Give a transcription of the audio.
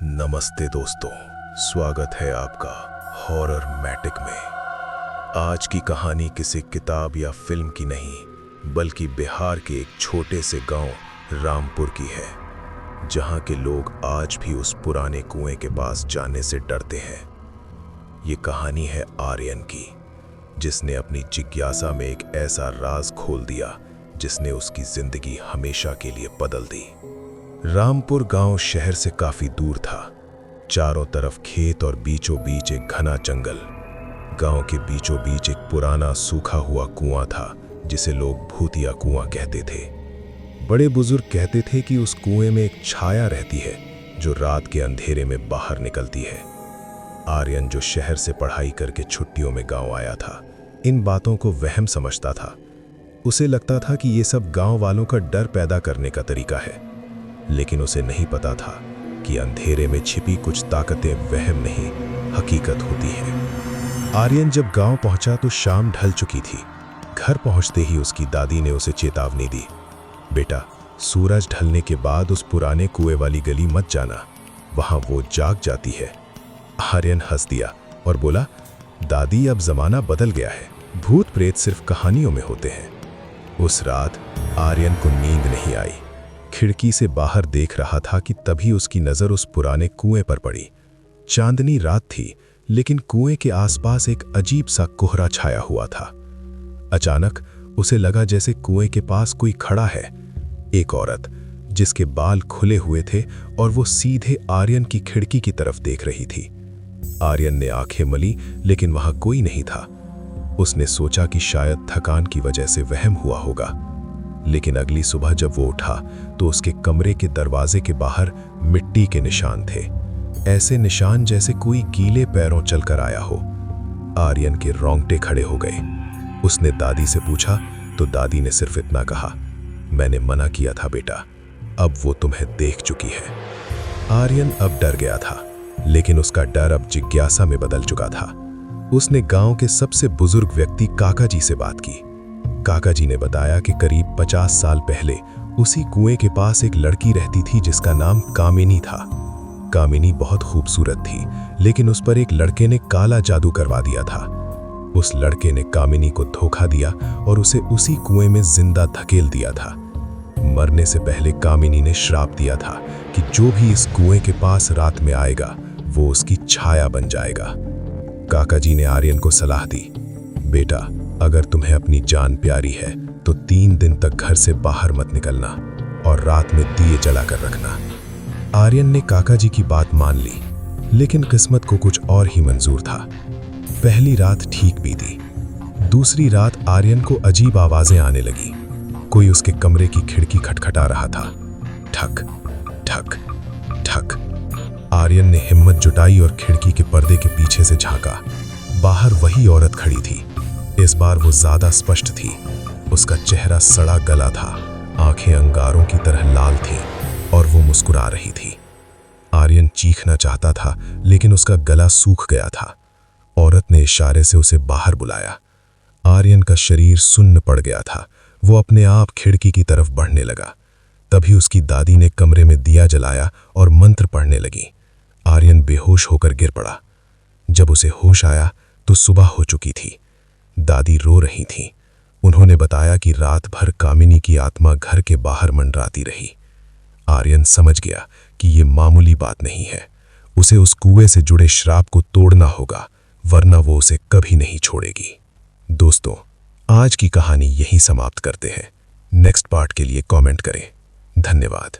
नमस्ते दोस्तों, स्वागत है आपका हॉरर मैटिक में। आज की कहानी किसी किताब या फिल्म की नहीं, बल्कि बिहार के एक छोटे से गांव रामपुर की है, जहां के लोग आज भी उस पुराने कुएं के पास जाने से डरते हैं। ये कहानी है आर्यन की, जिसने अपनी जिज्ञासा में एक ऐसा राज खोल दिया जिसने उसकी जिंदगी हमेशा के लिए बदल दी। रामपुर गांव शहर से काफी दूर था। चारों तरफ खेत और बीचों बीच एक घना जंगल। गांव के बीचों बीच एक पुराना सूखा हुआ कुआं था, जिसे लोग भूतिया कुआं कहते थे। बड़े बुजुर्ग कहते थे कि उस कुएं में एक छाया रहती है जो रात के अंधेरे में बाहर निकलती है। आर्यन, जो शहर से पढ़ाई करके छुट्टियों में गांव आया था, इन बातों को वहम समझता था। उसे लगता था कि ये सब गांव वालों का डर पैदा करने का तरीका है, लेकिन उसे नहीं पता था कि अंधेरे में छिपी कुछ ताकतें वहम नहीं, हकीकत होती हैं। आर्यन जब गांव पहुंचा तो शाम ढल चुकी थी। घर पहुंचते ही उसकी दादी ने उसे चेतावनी दी, बेटा, सूरज ढलने के बाद उस पुराने कुएं वाली गली मत जाना, वहां वो जाग जाती है। आर्यन हंस दिया और बोला, दादी, अब जमाना बदल गया है, भूत प्रेत सिर्फ कहानियों में होते हैं। उस रात आर्यन को नींद नहीं आई। खिड़की से बाहर देख रहा था कि तभी उसकी नजर उस पुराने कुएं पर पड़ी। चांदनी रात थी, लेकिन कुएं के आसपास एक अजीब सा कोहरा छाया हुआ था। अचानक उसे लगा जैसे कुएं के पास कोई खड़ा है। एक औरत, जिसके बाल खुले हुए थे और वो सीधे आर्यन की खिड़की की तरफ देख रही थी। आर्यन ने आंखें मली, लेकिन वहां कोई नहीं था। उसने सोचा कि शायद थकान की वजह से वहम हुआ होगा, लेकिन अगली सुबह जब वो उठा तो उसके कमरे के दरवाजे के बाहर मिट्टी के निशान थे, ऐसे निशान जैसे कोई गीले पैरों चलकर आया हो। आर्यन के रोंगटे खड़े हो गए। उसने दादी से पूछा तो दादी ने सिर्फ इतना कहा, मैंने मना किया था बेटा, अब वो तुम्हें देख चुकी है। आर्यन अब डर गया था, लेकिन उसका डर अब जिज्ञासा में बदल चुका था। उसने गांव के सबसे बुजुर्ग व्यक्ति काका जी से बात की। काका जी ने बताया कि करीब 50 साल पहले उसी कुएं के पास एक लड़की रहती थी जिसका नाम कामिनी था। कामिनी बहुत खूबसूरत थी, लेकिन उस पर एक लड़के ने काला जादू करवा दिया था। उस लड़के ने कामिनी को धोखा दिया और उसे उसी कुएं में जिंदा धकेल दिया था। मरने से पहले कामिनी ने श्राप दिया था कि जो भी इस कुएं के पास रात में आएगा वो उसकी छाया बन जाएगा। काका जी ने आर्यन को सलाह दी, बेटा, अगर तुम्हें अपनी जान प्यारी है तो 3 दिन तक घर से बाहर मत निकलना और रात में दिए जलाकर रखना। आर्यन ने काका जी की बात मान ली, लेकिन किस्मत को कुछ और ही मंजूर था। पहली रात ठीक बीती। दूसरी रात आर्यन को अजीब आवाजें आने लगी। कोई उसके कमरे की खिड़की खटखटा रहा था। ठक ठक ठक। आर्यन ने हिम्मत जुटाई और खिड़की के पर्दे के पीछे से झांका। बाहर वही औरत खड़ी थी। इस बार वो ज्यादा स्पष्ट थी। उसका चेहरा सड़ा गला था, आंखें अंगारों की तरह लाल थीं और वो मुस्कुरा रही थी। आर्यन चीखना चाहता था, लेकिन उसका गला सूख गया था। औरत ने इशारे से उसे बाहर बुलाया। आर्यन का शरीर सुन्न पड़ गया था। वो अपने आप खिड़की की तरफ बढ़ने लगा। तभी उसकी दादी ने कमरे में दिया जलाया और मंत्र पढ़ने लगी। आर्यन बेहोश होकर गिर पड़ा। जब उसे होश आया तो सुबह हो चुकी थी। दादी रो रही थीं। उन्होंने बताया कि रात भर कामिनी की आत्मा घर के बाहर मंडराती रही। आर्यन समझ गया कि ये मामूली बात नहीं है। उसे उस कुएं से जुड़े श्राप को तोड़ना होगा, वरना वो उसे कभी नहीं छोड़ेगी। दोस्तों, आज की कहानी यहीं समाप्त करते हैं। नेक्स्ट पार्ट के लिए कमेंट करें। धन्यवाद।